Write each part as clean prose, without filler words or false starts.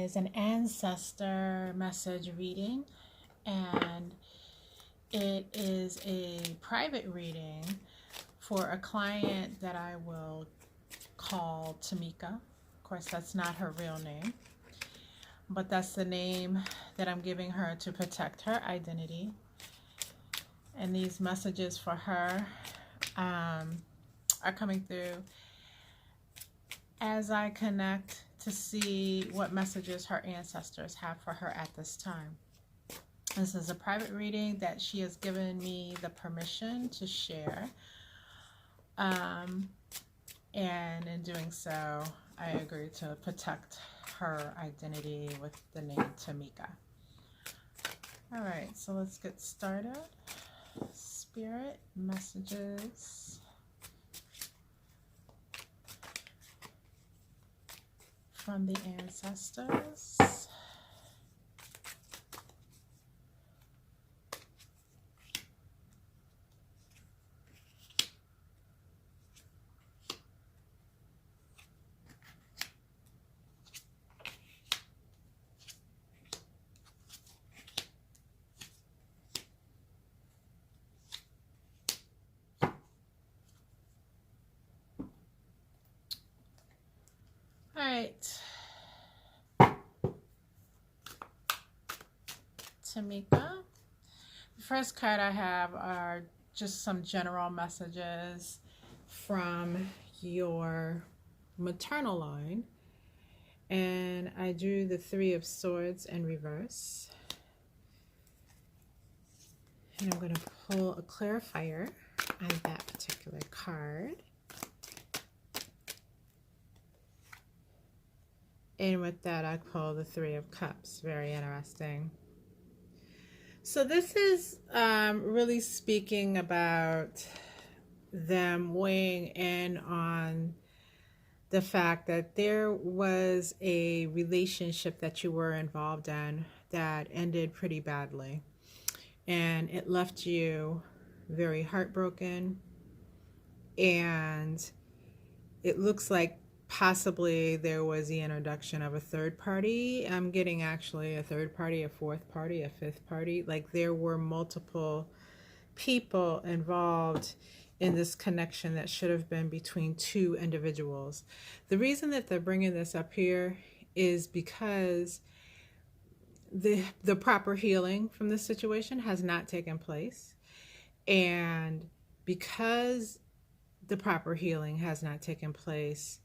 is an ancestor message reading, and it is a private reading for a client that I will call Tameka. Of course, that's not her real name, but that's the name that I'm giving her to protect her identity. And these messages for her are coming through as I connect to see what messages her ancestors have for her at this time. This is a private reading that she has given me the permission to share. And in doing so, I agree to protect her identity with the name Tameka. All right, so let's get started. Spirit messages from the ancestors. All right, Tameka. The first card I have are just some general messages from your maternal line. And I drew the Three of Swords in reverse. And I'm going to pull a clarifier on that particular card. And with that, I pull the Three of Cups. Very interesting. So this is really speaking about them weighing in on the fact that there was a relationship that you were involved in that ended pretty badly. And it left you very heartbroken. And it looks like possibly there was the introduction of a third party. I'm getting actually a third party, a fourth party, a fifth party. Like there were multiple people involved in this connection that should have been between two individuals. The reason that they're bringing this up here is because the proper healing from this situation has not taken place. And because the proper healing has not taken place,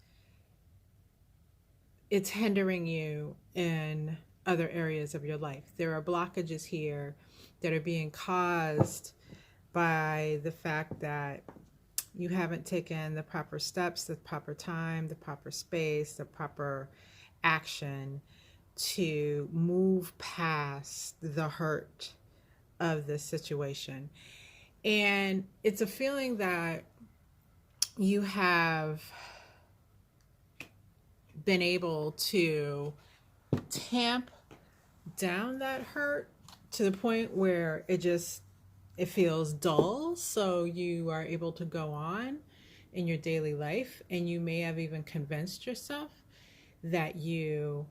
it's hindering you in other areas of your life. There are blockages here that are being caused by the fact that you haven't taken the proper steps, the proper time, the proper space, the proper action to move past the hurt of this situation. And it's a feeling that you have been able to tamp down that hurt to the point where it feels dull, so you are able to go on in your daily life, and you may have even convinced yourself that you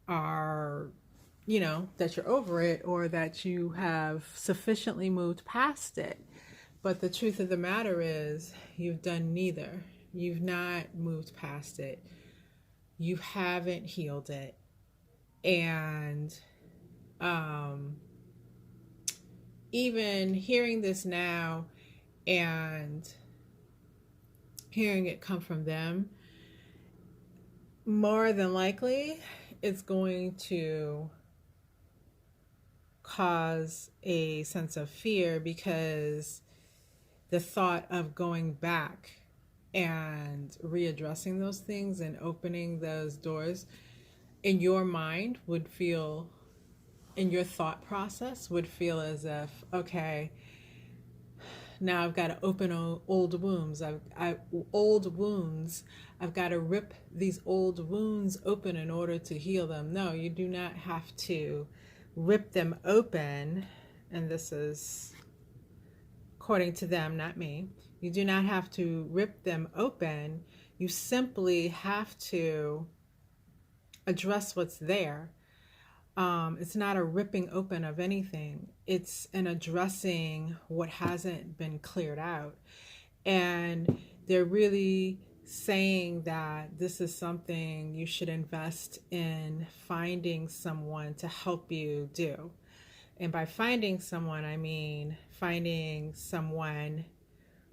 are, that you're over it, or that you have sufficiently moved past it. But the truth of the matter is you've done neither. You've not moved past it. You haven't healed it. And even hearing this now and hearing it come from them, more than likely it's going to cause a sense of fear, because the thought of going back and readdressing those things and opening those doors in your mind would feel, in your thought process would feel as if, okay, now I've got to open old wounds. I've got to rip these old wounds open in order to heal them. No, you do not have to rip them open. And this is according to them, not me. You do not have to rip them open. You simply have to address what's there. It's not a ripping open of anything. It's an addressing what hasn't been cleared out. And they're really saying that this is something you should invest in finding someone to help you do. And by finding someone, I mean finding someone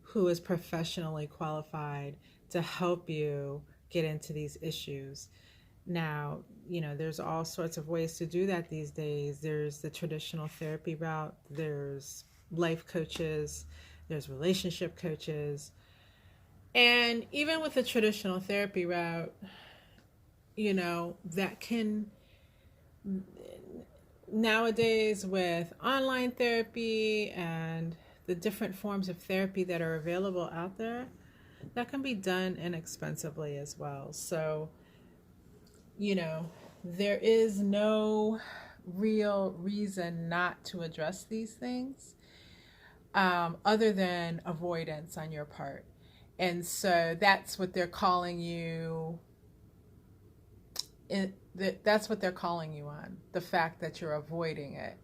who is professionally qualified to help you get into these issues. Now, there's all sorts of ways to do that these days. There's the traditional therapy route, there's life coaches, there's relationship coaches. And even with the traditional therapy route, that can, nowadays with online therapy and the different forms of therapy that are available out there, that can be done inexpensively as well. So, there is no real reason not to address these things, other than avoidance on your part. And so that's what they're calling you. That's what they're calling you on, the fact that you're avoiding it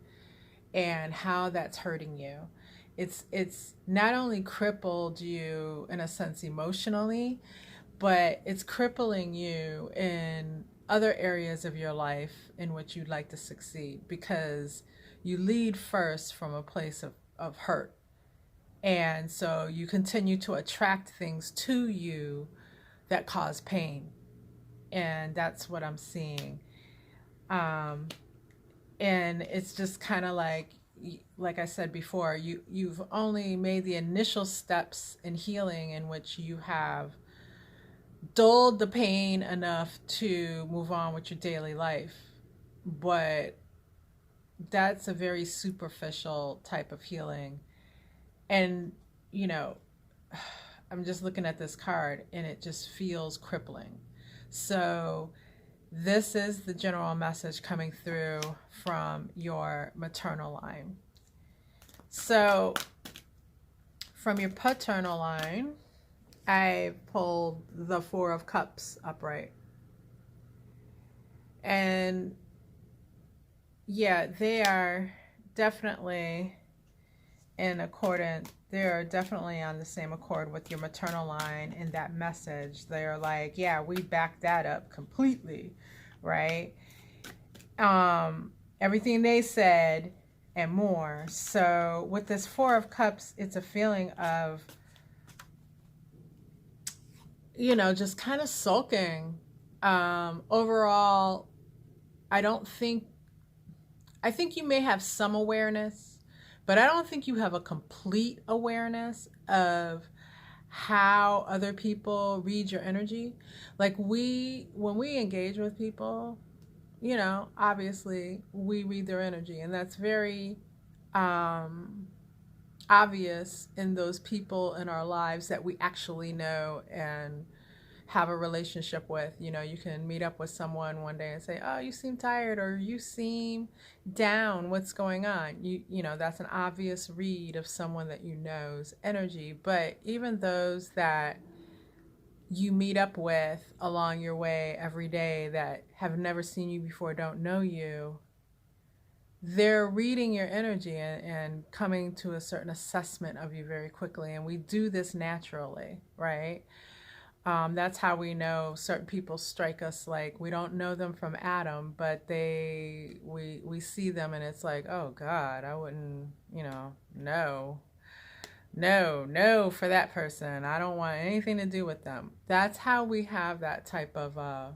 and how that's hurting you. It's not only crippled you in a sense emotionally, but it's crippling you in other areas of your life in which you'd like to succeed, because you lead first from a place of hurt. And so you continue to attract things to you that cause pain. And that's what I'm seeing. And it's just kind of like I said before, you've only made the initial steps in healing in which you have dulled the pain enough to move on with your daily life. But that's a very superficial type of healing. And, I'm just looking at this card and it just feels crippling. So this is the general message coming through from your maternal line. So from your paternal line, I pulled the Four of Cups upright. And yeah, they are definitely in accordance. They're definitely on the same accord with your maternal line in that message. They're like, yeah, we back that up completely, right? Everything they said and more. So with this Four of Cups, it's a feeling of, just kind of sulking. Overall, I think you may have some awareness, but I don't think you have a complete awareness of how other people read your energy. Like when we engage with people, obviously we read their energy, and that's very obvious in those people in our lives that we actually know and have a relationship with. You can meet up with someone one day and say, oh, you seem tired, or you seem down, what's going on? That's an obvious read of someone that know's energy. But even those that you meet up with along your way every day that have never seen you before, don't know you, they're reading your energy and coming to a certain assessment of you very quickly. And we do this naturally, right? That's how we know certain people strike us. Like, we don't know them from Adam, but we see them and it's like, oh God, I wouldn't, no for that person. I don't want anything to do with them. That's how we have that type of,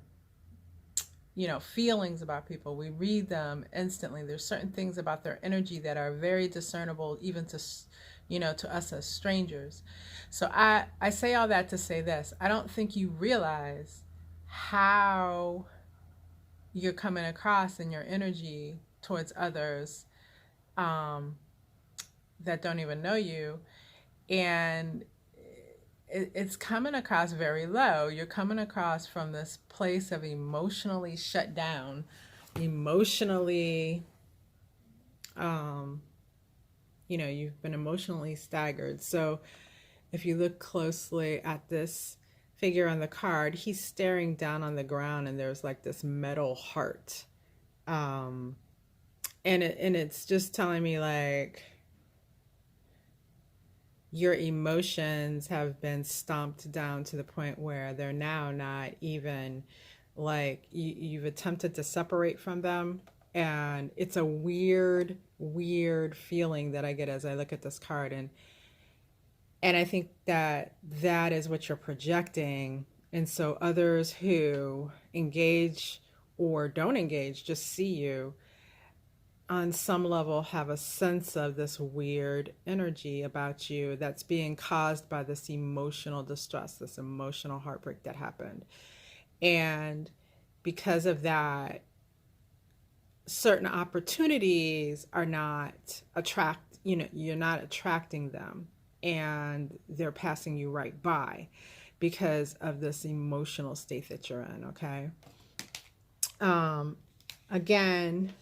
feelings about people. We read them instantly. There's certain things about their energy that are very discernible, even to us as strangers. So I say all that to say this. I don't think you realize how you're coming across in your energy towards others that don't even know you. And it's coming across very low. You're coming across from this place of emotionally shut down, emotionally, you've been emotionally staggered. So if you look closely at this figure on the card, he's staring down on the ground and there's like this metal heart. Um, and it's just telling me like your emotions have been stomped down to the point where they're now not even like you've attempted to separate from them. And it's a weird feeling that I get as I look at this card. And I think that that is what you're projecting. And so others who engage or don't engage just see you on some level have a sense of this weird energy about you that's being caused by this emotional distress, this emotional heartbreak that happened. And because of that, certain opportunities are not you're not attracting them, and they're passing you right by because of this emotional state that you're in. Okay. Again,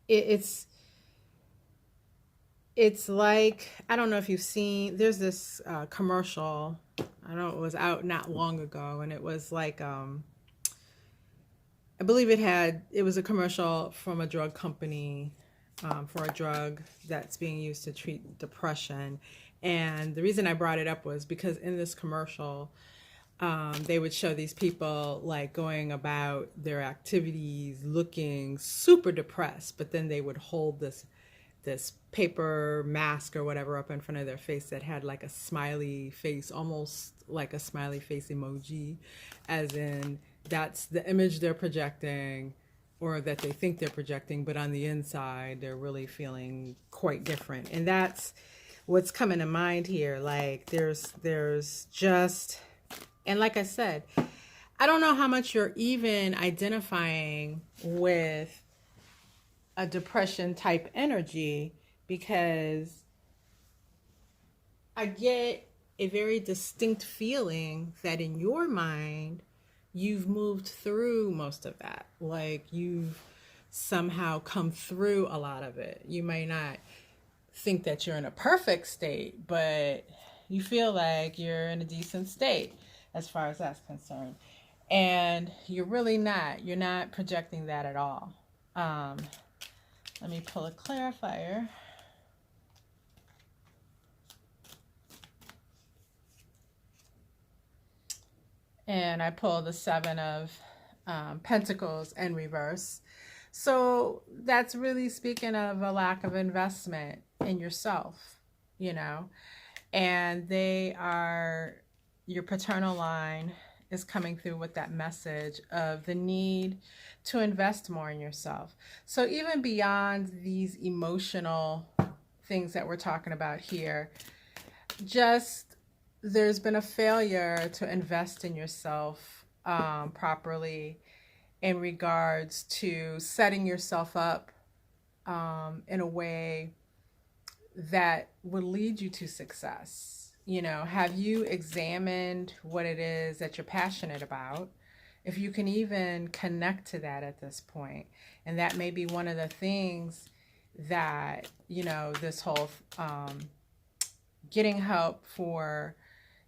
it's like, I don't know if you've seen, there's this commercial, I know it was out not long ago, and it was like I believe it was a commercial from a drug company, for a drug that's being used to treat depression. And the reason I brought it up was because in this commercial, they would show these people like going about their activities looking super depressed, but then they would hold this paper mask or whatever up in front of their face that had like a smiley face, almost like a smiley face emoji, as in that's the image they're projecting, or that they think they're projecting, but on the inside they're really feeling quite different. And that's what's coming to mind here. Like there's just, and like I said, I don't know how much you're even identifying with a depression type energy, because I get a very distinct feeling that in your mind, you've moved through most of that. Like you've somehow come through a lot of it. You may not think that you're in a perfect state, but you feel like you're in a decent state as far as that's concerned. And you're really not. You're not projecting that at all. Let me pull a clarifier. And I pull the Seven of Pentacles in reverse. So that's really speaking of a lack of investment in yourself, you know. And your paternal line is coming through with that message of the need to invest more in yourself. So even beyond these emotional things that we're talking about here, just there's been a failure to invest in yourself properly in regards to setting yourself up in a way that would lead you to success. You know, have you examined what it is that you're passionate about? If you can even connect to that at this point. And that may be one of the things that, you know, this whole getting help for,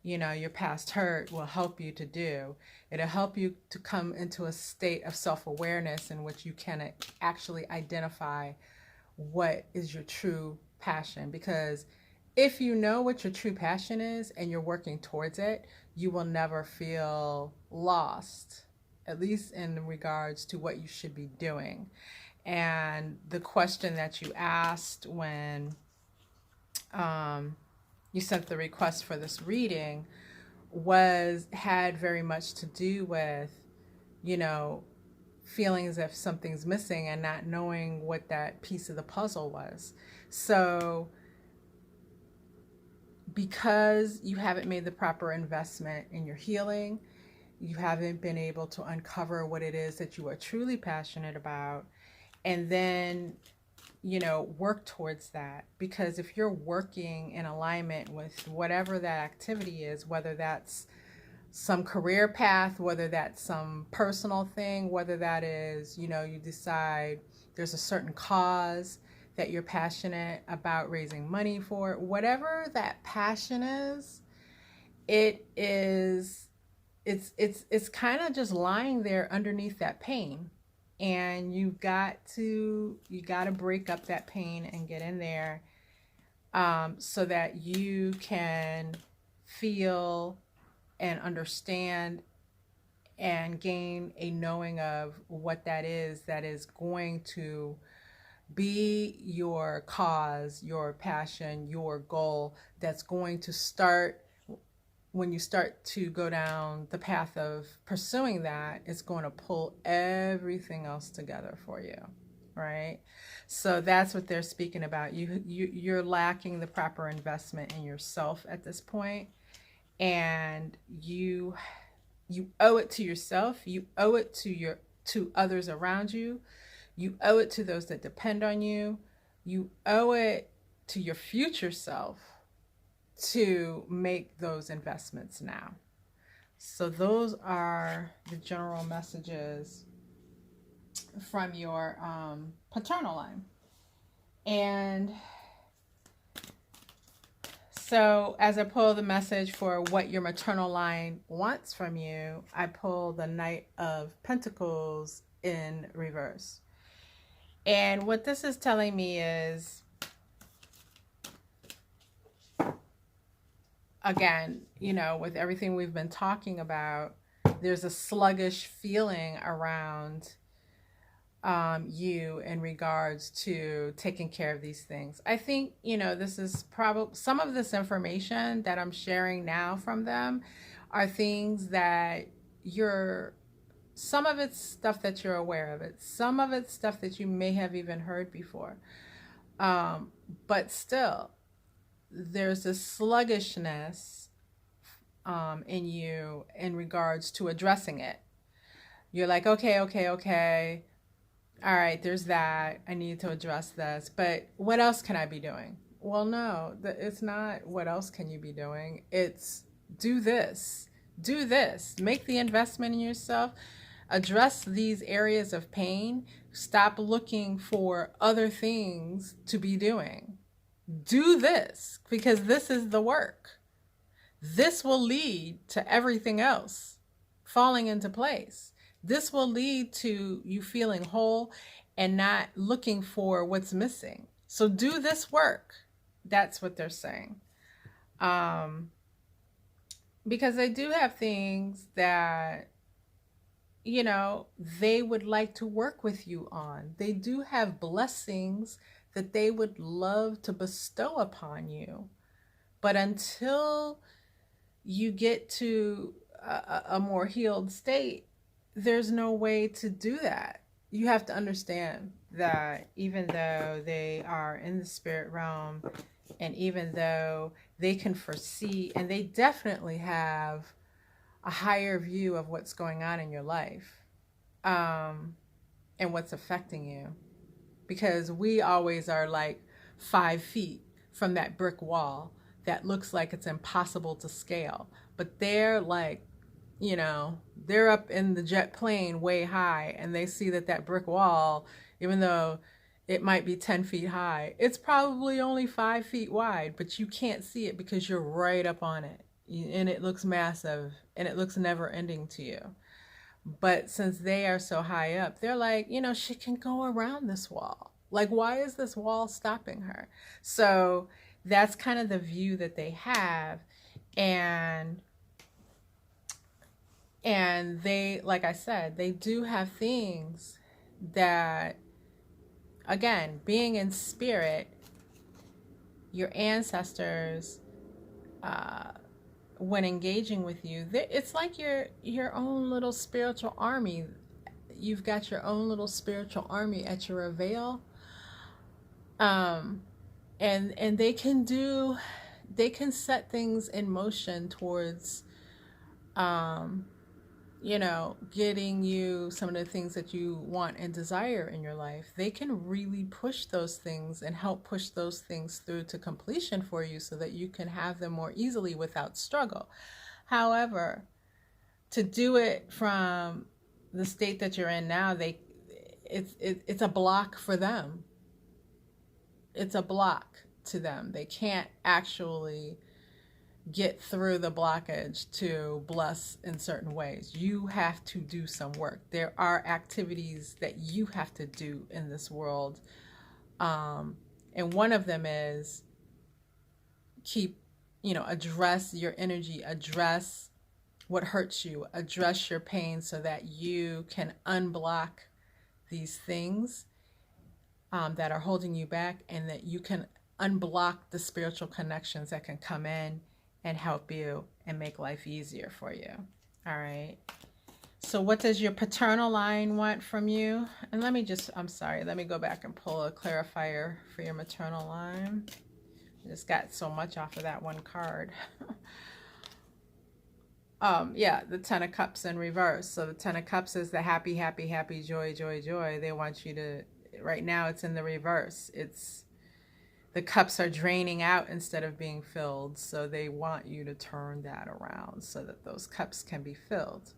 you know, your past hurt will help you to do. It'll help you to come into a state of self-awareness in which you can actually identify what is your true passion. Because if you know what your true passion is and you're working towards it, you will never feel lost, at least in regards to what you should be doing. And the question that you asked when you sent the request for this reading had very much to do with, you know, feeling as if something's missing and not knowing what that piece of the puzzle was. So because you haven't made the proper investment in your healing, you haven't been able to uncover what it is that you are truly passionate about, and then, you know, work towards that. Because if you're working in alignment with whatever that activity is, whether that's some career path, whether that's some personal thing, whether that is, you know, you decide there's a certain cause that you're passionate about raising money for, whatever that passion is, it's kind of just lying there underneath that pain, and you got to break up that pain and get in there, so that you can feel and understand and gain a knowing of what that is going to be your cause, your passion, your goal, that's going to start when you start to go down the path of pursuing that. It's going to pull everything else together for you, right? So that's what they're speaking about. You're lacking the proper investment in yourself at this point, and you owe it to yourself, you owe it to others around you, you owe it to those that depend on you, you owe it to your future self to make those investments now. So those are the general messages from your paternal line. And so as I pull the message for what your maternal line wants from you, I pull the Knight of Pentacles in reverse. And what this is telling me is, again, with everything we've been talking about, there's a sluggish feeling around you in regards to taking care of these things. I think, this is probably some of this information that I'm sharing now from them are things that some of it's stuff that you're aware of it. Some of it's stuff that you may have even heard before. But still, there's a sluggishness in you in regards to addressing it. You're like, okay. All right, there's that. I need to address this. But what else can I be doing? Well, no, it's not what else can you be doing. It's do this. Do this. Make the investment in yourself. Address these areas of pain. Stop looking for other things to be doing. Do this, because this is the work. This will lead to everything else falling into place. This will lead to you feeling whole and not looking for what's missing. So do this work. That's what they're saying. Because they do have things that, they would like to work with you on. They do have blessings that they would love to bestow upon you. But until you get to a more healed state, there's no way to do that. You have to understand that even though they are in the spirit realm, and even though they can foresee, and they definitely have a higher view of what's going on in your life, and what's affecting you, because we always are like 5 feet from that brick wall that looks like it's impossible to scale, but they're like, they're up in the jet plane way high, and they see that brick wall, even though it might be 10 feet high, it's probably only 5 feet wide, but you can't see it because you're right up on it, and it looks massive, and it looks never ending to you. But since they are so high up, they're like, she can go around this wall. Like, why is this wall stopping her? So that's kind of the view that they have. And they, like I said, they do have things that, again, being in spirit, your ancestors, when engaging with you, it's like your own little spiritual army. You've got your own little spiritual army at your avail. And they can set things in motion towards, getting you some of the things that you want and desire in your life. They can really push those things and help push those things through to completion for you so that you can have them more easily without struggle. However, to do it from the state that you're in now, it's a block for them. It's a block to them. They can't actually get through the blockage to bless in certain ways. You have to do some work. There are activities that you have to do in this world. And one of them is address your energy, address what hurts you, address your pain so that you can unblock these things that are holding you back, and that you can unblock the spiritual connections that can come in and help you and make life easier for you. All right. So what does your paternal line want from you? And let me go back and pull a clarifier for your maternal line. I just got so much off of that one card. Yeah, the Ten of Cups in reverse. So the Ten of Cups is the happy, happy, happy, joy, joy, joy. They want you to, right now it's in the reverse. It's the cups are draining out instead of being filled. So they want you to turn that around so that those cups can be filled.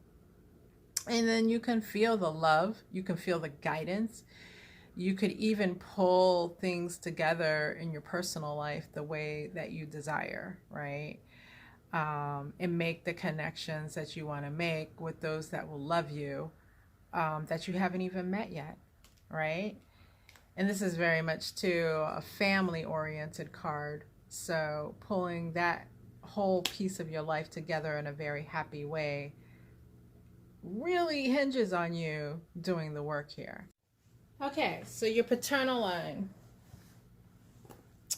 And then you can feel the love. You can feel the guidance. You could even pull things together in your personal life the way that you desire, right? And make the connections that you want to make with those that will love you, that you haven't even met yet, right? And this is very much too a family-oriented card. So pulling that whole piece of your life together in a very happy way really hinges on you doing the work here. Okay, so your paternal line.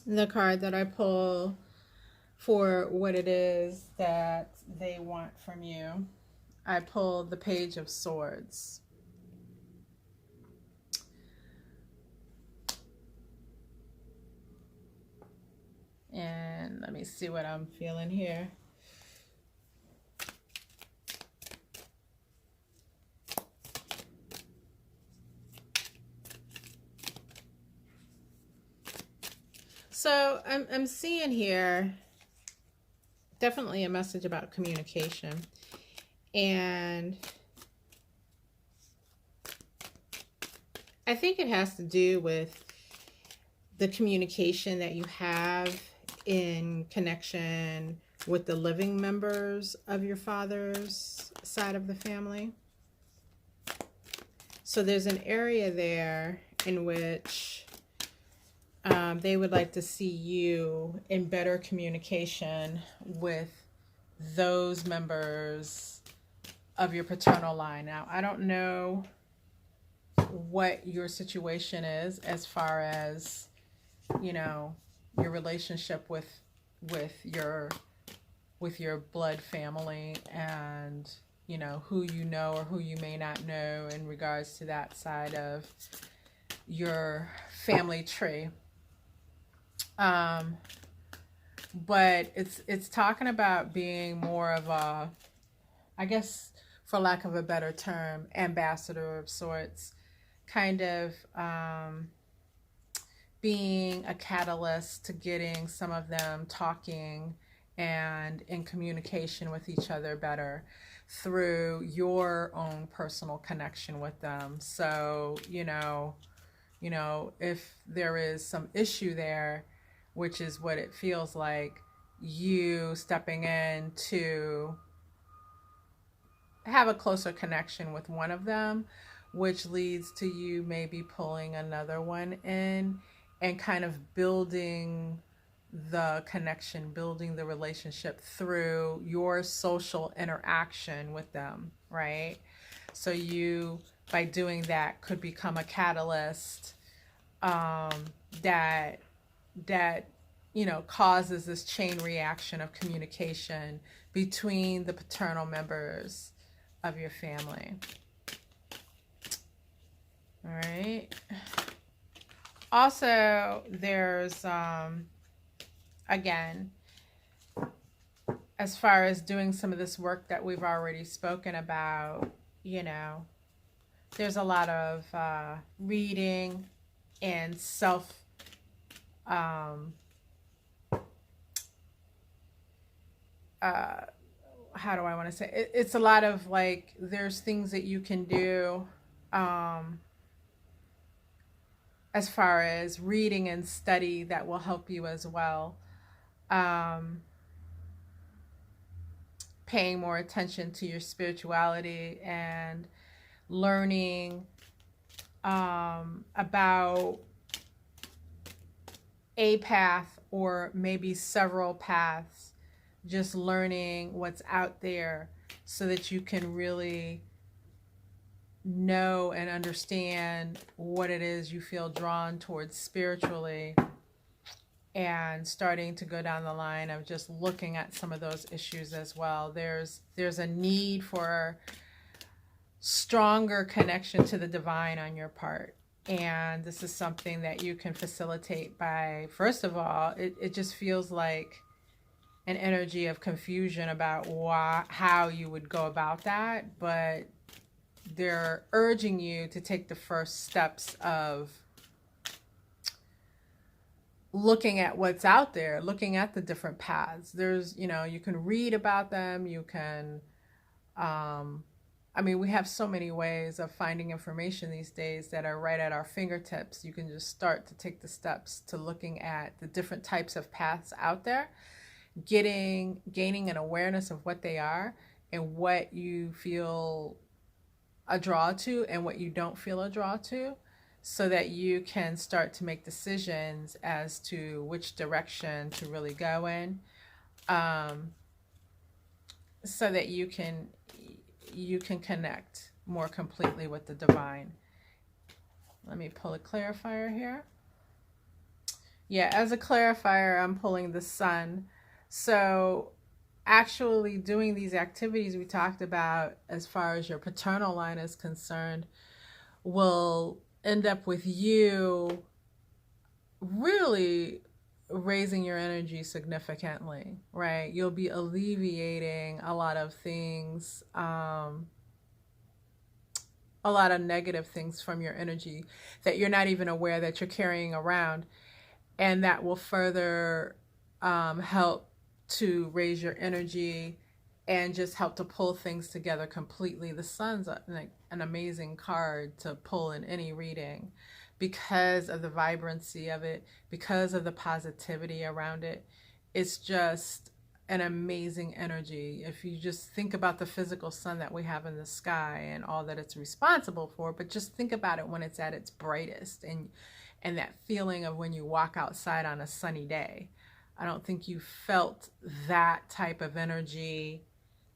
The card that I pull for what it is that they want from you, I pulled the Page of Swords. And let me see what I'm feeling here. So I'm seeing here definitely a message about communication. And I think it has to do with the communication that you have in connection with the living members of your father's side of the family. So there's an area there in which they would like to see you in better communication with those members of your paternal line. Now, I don't know what your situation is as far as, your relationship with your blood family, and who you know or who you may not know in regards to that side of your family tree. But it's talking about being more of a, I guess, for lack of a better term, ambassador of sorts, kind of being a catalyst to getting some of them talking and in communication with each other better through your own personal connection with them. So, if there is some issue there, which is what it feels like, you stepping in to have a closer connection with one of them, which leads to you maybe pulling another one in and kind of building the connection, building the relationship through your social interaction with them, right? So you, by doing that, could become a catalyst that causes this chain reaction of communication between the paternal members of your family. All right. Also, there's, again, as far as doing some of this work that we've already spoken about, there's a lot of reading and self how do I want to say it? It's a lot of like, there's things that you can do as far as reading and study that will help you as well. paying more attention to your spirituality and learning about a path or maybe several paths, just learning what's out there so that you can really know and understand what it is you feel drawn towards spiritually, and starting to go down the line of just looking at some of those issues as well. There's a need for stronger connection to the divine on your part. And this is something that you can facilitate by, first of all, it just feels like an energy of confusion about how you would go about that. But they're urging you to take the first steps of looking at what's out there, looking at the different paths. There's, you can read about them. You can, we have so many ways of finding information these days that are right at our fingertips. You can just start to take the steps to looking at the different types of paths out there, gaining an awareness of what they are and what you feel a draw to and what you don't feel a draw to, so that you can start to make decisions as to which direction to really go in, so that you can connect more completely with the divine. Let me pull a clarifier here. Yeah, as a clarifier, I'm pulling the sun. So actually doing these activities we talked about as far as your paternal line is concerned will end up with you really raising your energy significantly, right? You'll be alleviating a lot of things, a lot of negative things from your energy that you're not even aware that you're carrying around. And that will further help to raise your energy and just help to pull things together completely. The sun's an amazing card to pull in any reading because of the vibrancy of it, because of the positivity around it. It's just an amazing energy. If you just think about the physical sun that we have in the sky and all that it's responsible for, but just think about it when it's at its brightest, and that feeling of when you walk outside on a sunny day. I don't think you felt that type of energy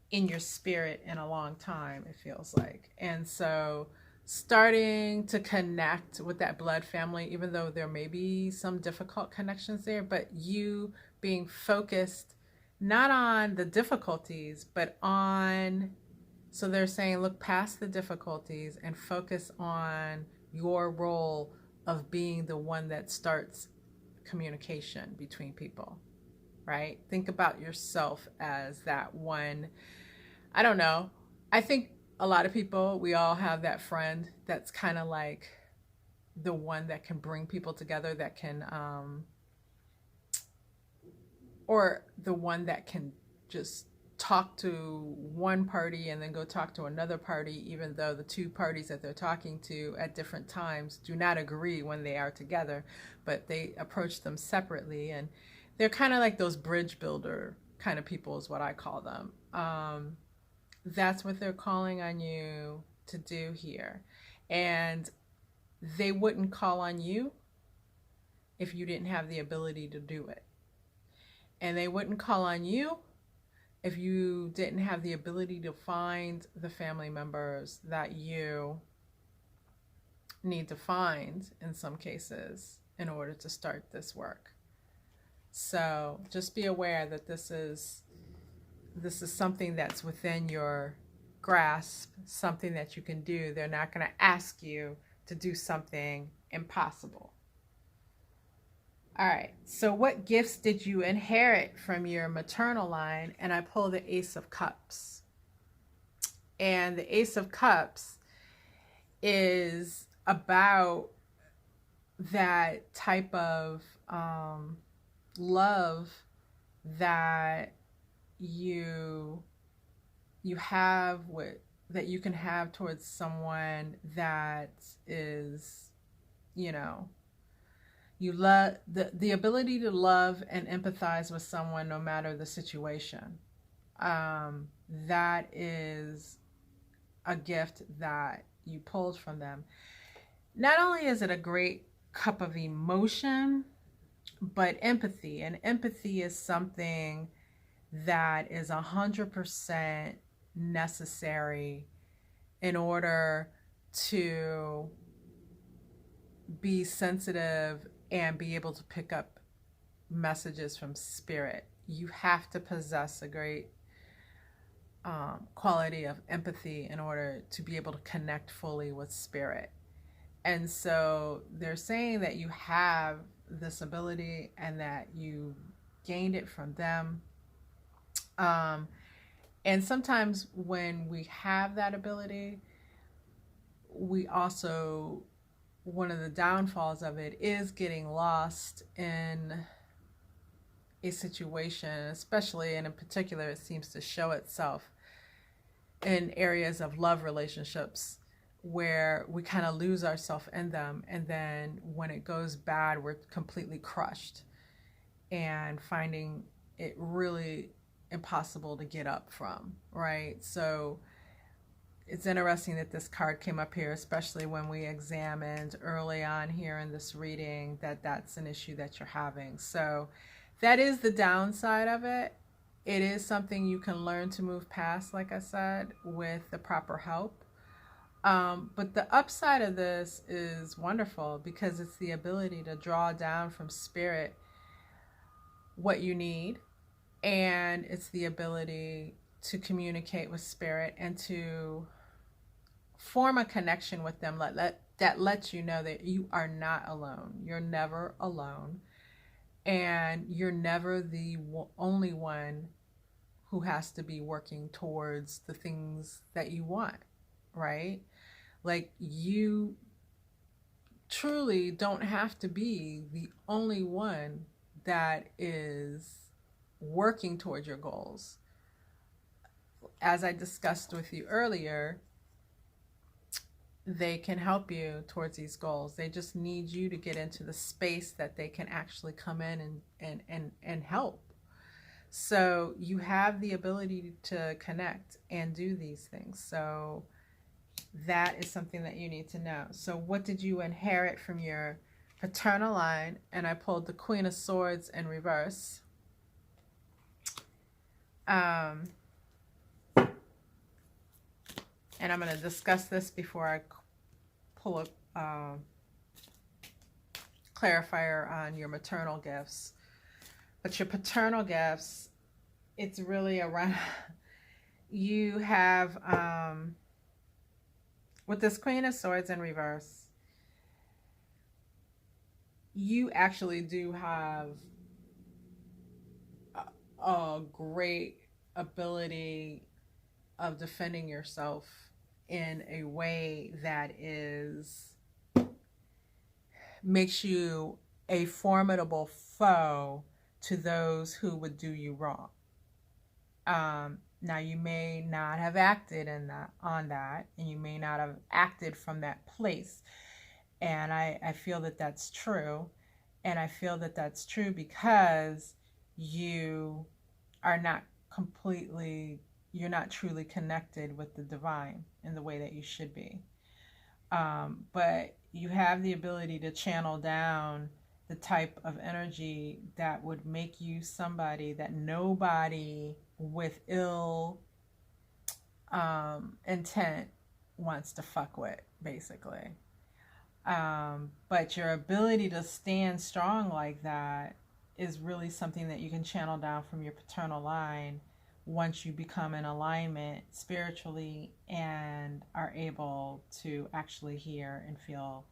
in your spirit in a long time, it feels like. And so starting to connect with that blood family, even though there may be some difficult connections there, but you being focused not on the difficulties, but on, so they're saying, look past the difficulties and focus on your role of being the one that starts communication between people, right? Think about yourself as that one. I don't know. I think a lot of people, we all have that friend that's kind of like the one that can bring people together, that can, or the one that can just talk to one party and then go talk to another party, even though the two parties that they're talking to at different times do not agree when they are together, but they approach them separately. And they're kind of like those bridge builder kind of people is what I call them. That's what they're calling on you to do here. And they wouldn't call on you if you didn't have the ability to do it. And they wouldn't call on you if you didn't have the ability to find the family members that you need to find in some cases in order to start this work. So just be aware that this is something that's within your grasp, something that you can do. They're not going to ask you to do something impossible. All right, so what gifts did you inherit from your maternal line? And I pull the Ace of Cups. And the Ace of Cups is about that type of love that you have that you can have towards someone that is, you love the ability to love and empathize with someone no matter the situation. that is a gift that you pulled from them. Not only is it a great cup of emotion, but empathy. And empathy is something that is 100% necessary in order to be sensitive and be able to pick up messages from spirit. You have to possess a great quality of empathy in order to be able to connect fully with spirit. And so they're saying that you have this ability and that you gained it from them. And sometimes when we have that ability, we also, one of the downfalls of it is getting lost in a situation, especially, and in particular, it seems to show itself in areas of love relationships where we kind of lose ourselves in them. And then when it goes bad, we're completely crushed and finding it really impossible to get up from, right? So it's interesting that this card came up here, especially when we examined early on here in this reading that that's an issue that you're having. So that is the downside of it. It is something you can learn to move past, like I said, with the proper help. But the upside of this is wonderful because it's the ability to draw down from spirit what you need, and it's the ability to communicate with spirit and to form a connection with them that lets you know that you are not alone. You're never alone, and you're never the only one who has to be working towards the things that you want, right? Like, you truly don't have to be the only one that is working towards your goals. As I discussed with you earlier, they can help you towards these goals. They just need you to get into the space that they can actually come in and help. So you have the ability to connect and do these things. So that is something that you need to know. So what did you inherit from your paternal line? And I pulled the Queen of Swords in reverse. And I'm going to discuss this before I pull a clarifier on your maternal gifts. But your paternal gifts, it's really around, you have, with this Queen of Swords in reverse, you actually do have a great ability of defending yourself in a way that makes you a formidable foe to those who would do you wrong. Now, you may not have acted on that, and you may not have acted from that place. And I feel that that's true. And I feel that that's true because you are not you're not truly connected with the divine in the way that you should be. But you have the ability to channel down the type of energy that would make you somebody that nobody with ill intent wants to fuck with, basically. But your ability to stand strong like that is really something that you can channel down from your paternal line once you become in alignment spiritually and are able to actually hear and feel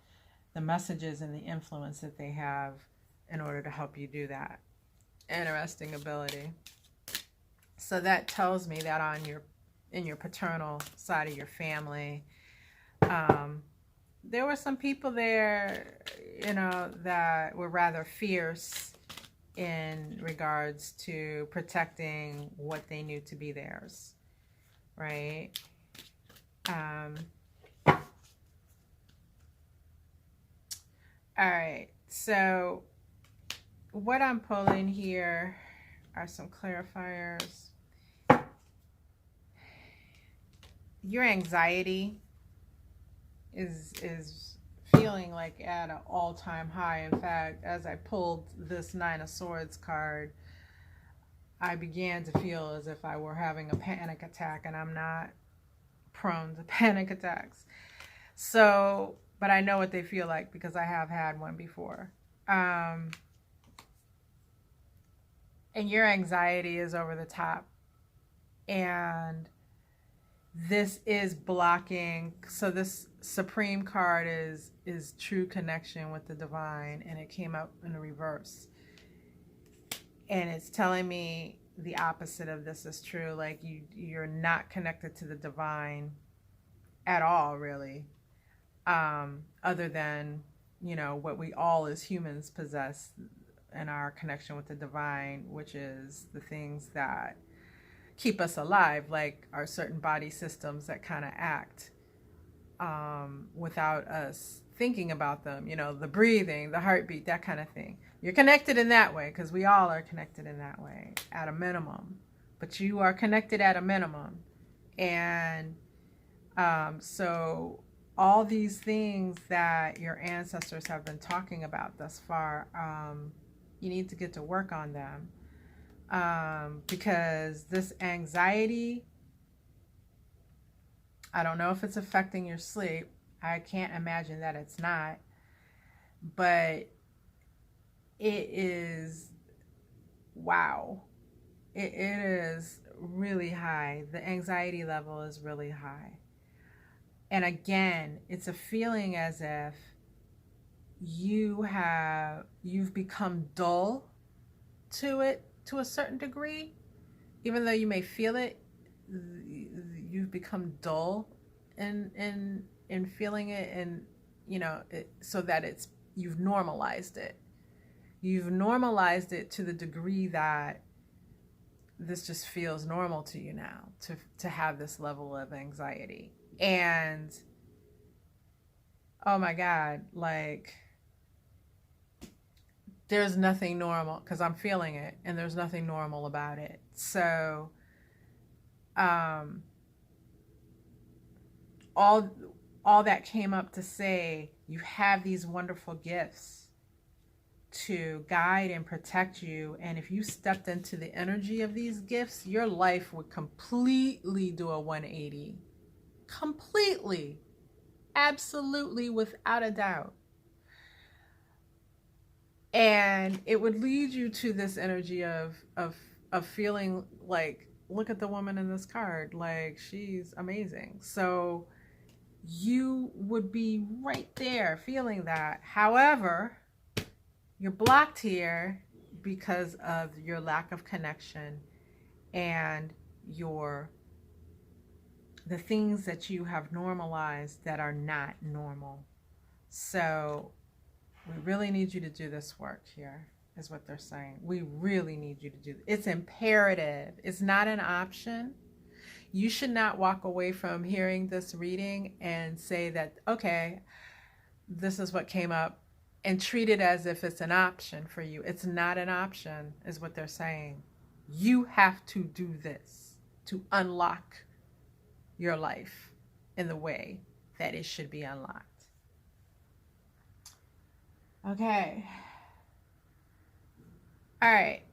the messages and the influence that they have in order to help you do that. Interesting ability. So that tells me that in your paternal side of your family, there were some people there, that were rather fierce in regards to protecting what they knew to be theirs, right? All right, so what I'm pulling here are some clarifiers. your anxiety is feeling like at an all-time high. In fact, as I pulled this Nine of Swords card, I began to feel as if I were having a panic attack, and I'm not prone to panic attacks. So, but I know what they feel like because I have had one before. And your anxiety is over the top. And this is blocking. So this Supreme card is true connection with the divine, and it came up in the reverse. And it's telling me the opposite of this is true. Like you're not connected to the divine at all, really. Other than, you know, what we all as humans possess in our connection with the divine, which is the things that keep us alive, like our certain body systems that kind of act without us thinking about them, you know, the breathing, the heartbeat, that kind of thing. You're connected in that way because we all are connected in that way at a minimum, but you are connected at a minimum. And so all these things that your ancestors have been talking about thus far, you need to get to work on them, because this anxiety, I don't know if it's affecting your sleep. I can't imagine that it's not, but it is, wow, it is really high. The anxiety level is really high. And again, it's a feeling as if you've become dull to it to a certain degree. Even though you may feel it, you've become dull in feeling it, and you know it, so that you've normalized it. You've normalized it to the degree that this just feels normal to you now to have this level of anxiety. And oh my God, like there's nothing normal, because I'm feeling it, and there's nothing normal about it. So all that came up to say, you have these wonderful gifts to guide and protect you, and if you stepped into the energy of these gifts, your life would completely do a 180. Completely, absolutely, without a doubt. And it would lead you to this energy of feeling like, look at the woman in this card, like she's amazing. So you would be right there feeling that. However, you're blocked here because of your lack of connection and the things that you have normalized that are not normal. So we really need you to do this work here, is what they're saying. We really need you to do it. It's imperative. It's not an option. You should not walk away from hearing this reading and say that, okay, this is what came up, and treat it as if it's an option for you. It's not an option, is what they're saying. You have to do this to unlock your life in the way that it should be unlocked. Okay. All right.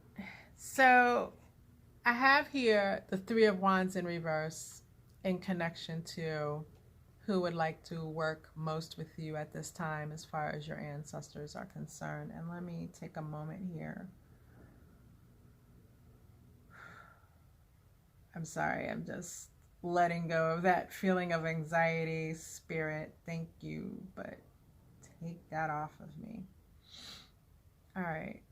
So I have here the Three of Wands in reverse in connection to who would like to work most with you at this time as far as your ancestors are concerned. And let me take a moment here. I'm sorry, I'm just letting go of that feeling of anxiety, spirit. Thank you, but take that off of me. All right.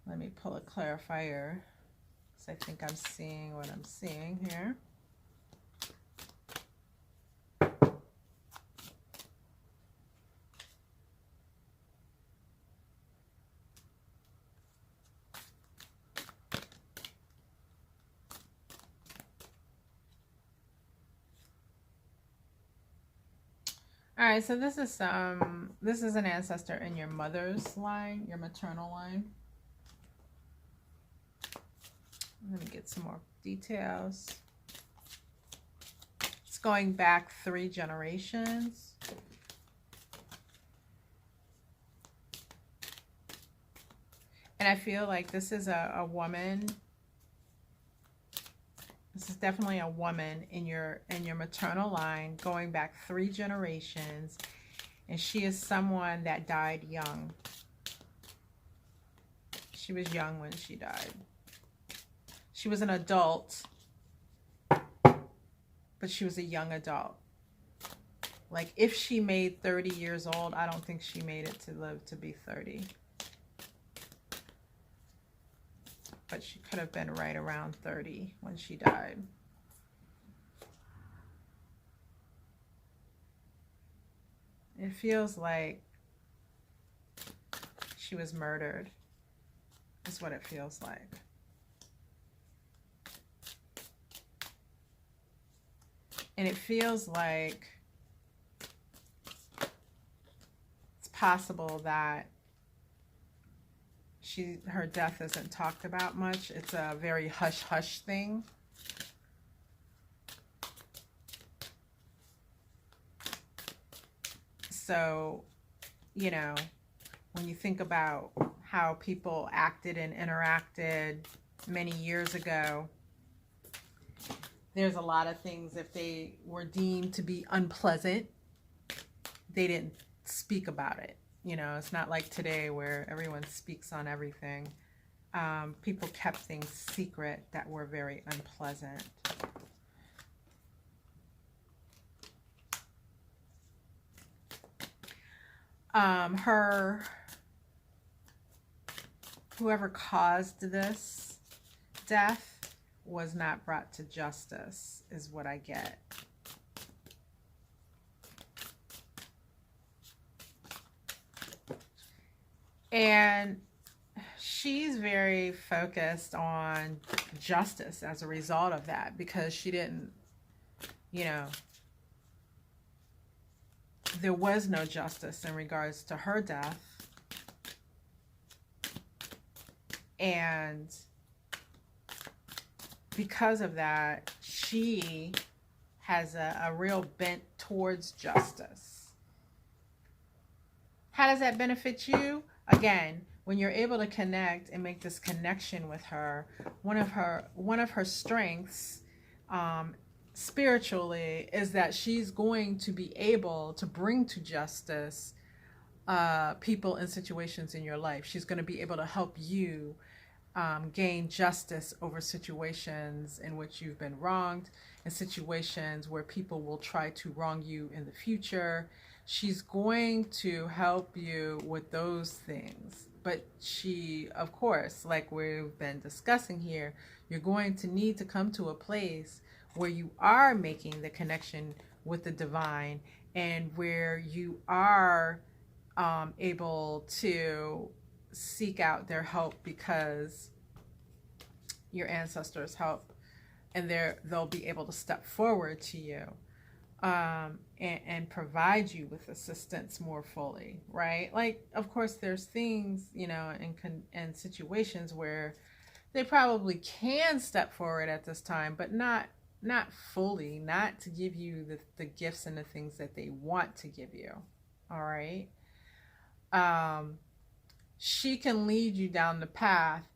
Let me pull a clarifier, because I think I'm seeing what I'm seeing here. All right, so this is an ancestor in your mother's line, your maternal line. Let me get some more details. It's going back 3 generations. And I feel like this is a woman. This is definitely a woman in your maternal line, going back 3 generations. And she is someone that died young. She was young when she died. She was an adult, but she was a young adult. Like, if she made 30 years old, I don't think she made it to live to be 30. But she could have been right around 30 when she died. It feels like she was murdered, is what it feels like. And it feels like it's possible that her death isn't talked about much. It's a very hush-hush thing. So, you know, when you think about how people acted and interacted many years ago, there's a lot of things, if they were deemed to be unpleasant, they didn't speak about it. You know, it's not like today where everyone speaks on everything. People kept things secret that were very unpleasant. Whoever caused this death was not brought to justice, is what I get. And she's very focused on justice as a result of that, because she didn't, you know, there was no justice in regards to her death. And because of that, she has a real bent towards justice. How does that benefit you? Again, when you're able to connect and make this connection with her, one of her strengths spiritually is that she's going to be able to bring to justice people and situations in your life. She's going to be able to help you gain justice over situations in which you've been wronged, and situations where people will try to wrong you in the future. She's going to help you with those things. But she, of course, like we've been discussing here, you're going to need to come to a place where you are making the connection with the divine, and where you are able to seek out their help, because your ancestors help, and they'll be able to step forward to you and provide you with assistance more fully, right? Like, of course, there's things, you know, and situations where they probably can step forward at this time, but not fully, not to give you the gifts and the things that they want to give you. All right. She can lead you down the path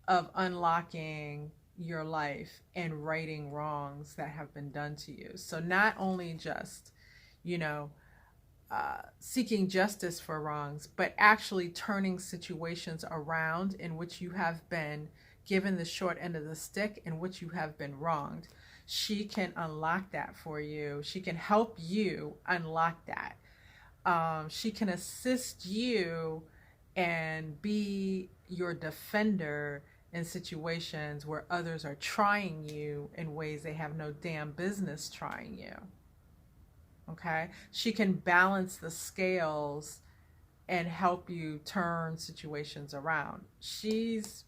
of unlocking your life and righting wrongs that have been done to you. So not only just, you know, seeking justice for wrongs, but actually turning situations around in which you have been given the short end of the stick, in which you have been wronged. She can unlock that for you. She can help you unlock that. She can assist you and be your defender in situations where others are trying you in ways they have no damn business trying you. Okay? She can balance the scales and help you turn situations around. She's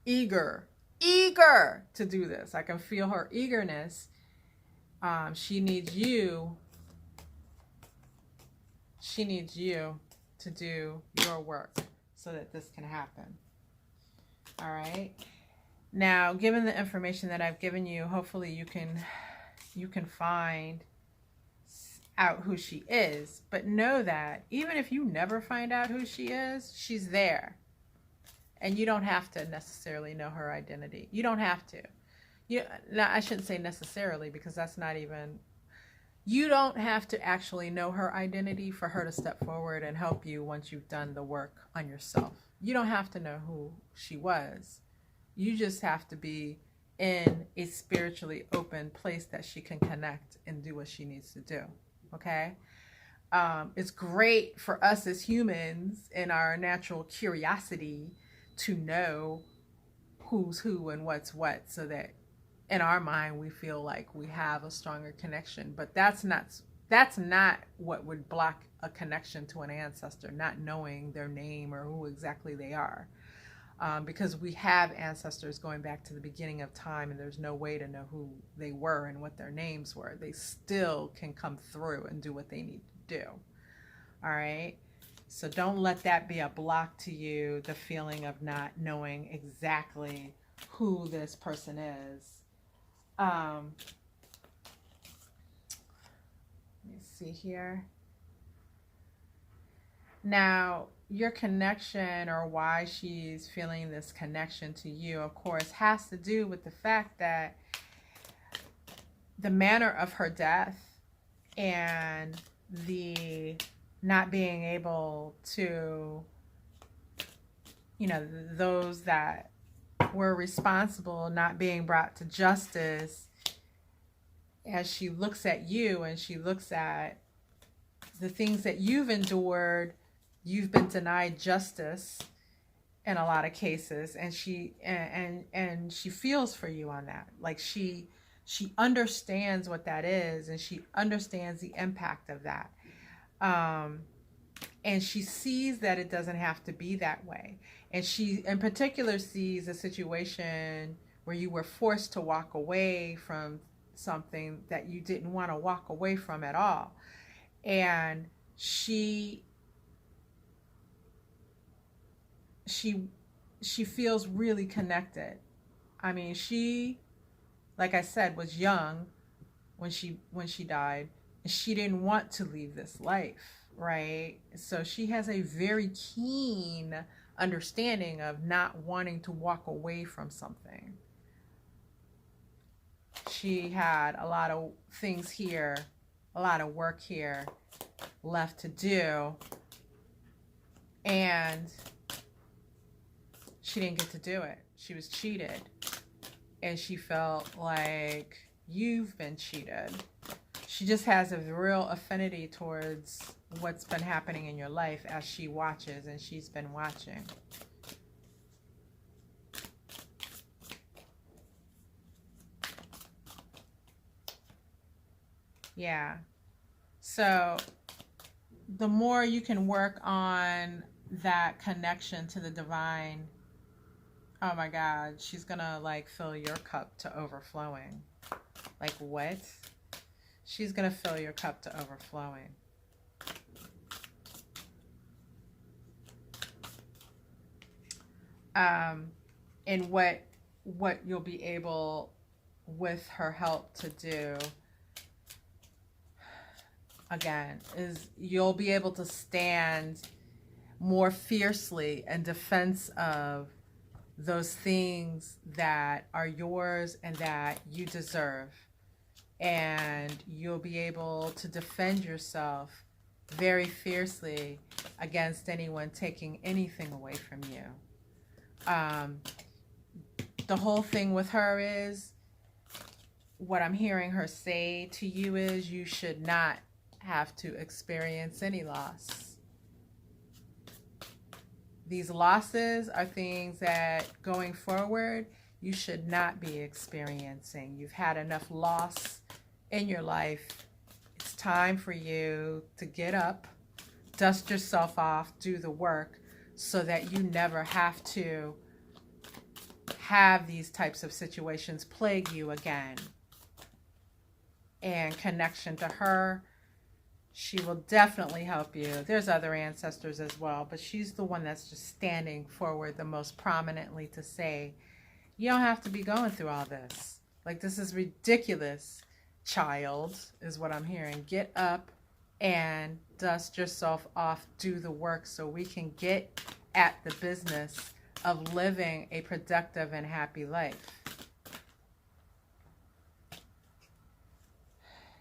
eager to do this. I can feel her eagerness. She needs you. She needs you to do your work so that this can happen. All right. Now, given the information that I've given you, hopefully you can find out who she is. But know that even if you never find out who she is, she's there. And you don't have to necessarily know her identity. You don't have to. Now, I shouldn't say necessarily, because that's not even... You don't have to actually know her identity for her to step forward and help you once you've done the work on yourself. You don't have to know who she was. You just have to be in a spiritually open place that she can connect and do what she needs to do. Okay? It's great for us as humans in our natural curiosity to know who's who and what's what, so that in our mind we feel like we have a stronger connection. But that's not what would block a connection to an ancestor, not knowing their name or who exactly they are. Because we have ancestors going back to the beginning of time, and there's no way to know who they were and what their names were. They still can come through and do what they need to do. All right? So don't let that be a block to you, the feeling of not knowing exactly who this person is. Let me see here. Now, your connection, or why she's feeling this connection to you, of course, has to do with the fact that the manner of her death and the not being able to, those that were responsible not being brought to justice, as she looks at you and she looks at the things that you've endured. You've been denied justice in a lot of cases, and she feels for you on that. Like she understands what that is, and she understands the impact of that. And she sees that it doesn't have to be that way. And she in particular sees a situation where you were forced to walk away from something that you didn't want to walk away from at all. And she feels really connected. I mean, she, like I said, was young when she died, and she didn't want to leave this life, right? So she has a very keen understanding of not wanting to walk away from something. She had a lot of things here, a lot of work here left to do, and she didn't get to do it. She was cheated, and she felt like you've been cheated. She just has a real affinity towards what's been happening in your life as she watches, and she's been watching. Yeah. So the more you can work on that connection to the divine, oh my God, she's gonna like fill your cup to overflowing. Like what? She's gonna fill your cup to overflowing. And what you'll be able, with her help, to do, again, is you'll be able to stand more fiercely in defense of those things that are yours and that you deserve. And you'll be able to defend yourself very fiercely against anyone taking anything away from you. The whole thing with her is, what I'm hearing her say to you is, you should not have to experience any loss. These losses are things that going forward you should not be experiencing. You've had enough loss in your life. It's time for you to get up, dust yourself off, do the work, so that you never have to have these types of situations plague you again. And connection to her, she will definitely help you. There's other ancestors as well, but she's the one that's just standing forward the most prominently to say, You don't have to be going through all this. Like, this is ridiculous, child, is what I'm hearing. Get up and dust yourself off, do the work so we can get at the business of living a productive and happy life.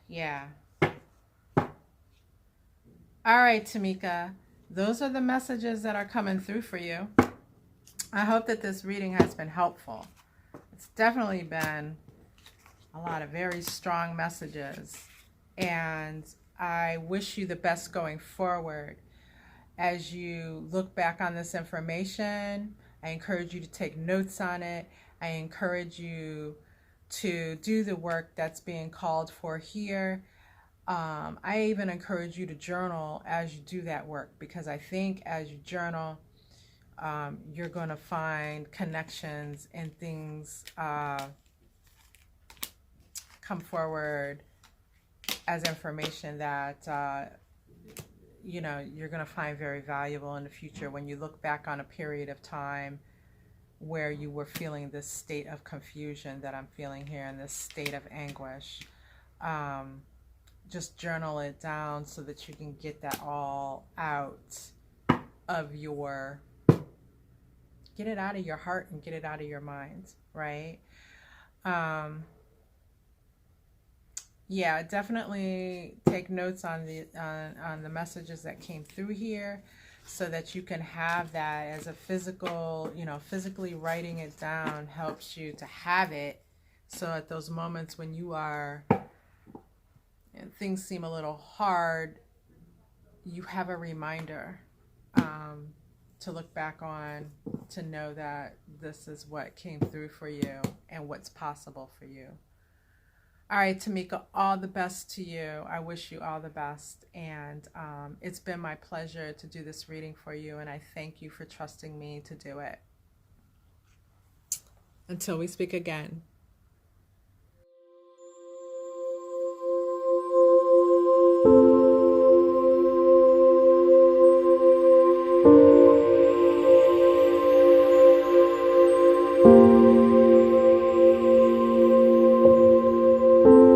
Yeah. All right, Tameka, those are the messages that are coming through for you. I hope that this reading has been helpful. It's definitely been a lot of very strong messages, and I wish you the best going forward. As you look back on this information, I encourage you to take notes on it. I encourage you to do the work that's being called for here. I even encourage you to journal as you do that work, because I think as you journal, you're going to find connections and things come forward as information that you know, you're going to find very valuable in the future when you look back on a period of time where you were feeling this state of confusion that I'm feeling here, and this state of anguish. Just journal it down so that you can get that all out of your, get it out of your heart and get it out of your mind, right? Yeah, definitely take notes on the messages that came through here, so that you can have that as a physical, you know, physically writing it down helps you to have it. So at those moments when you are, and things seem a little hard, you have a reminder to look back on, to know that this is what came through for you and what's possible for you. All right, Tameka, all the best to you. I wish you all the best. And it's been my pleasure to do this reading for you, and I thank you for trusting me to do it. Until we speak again.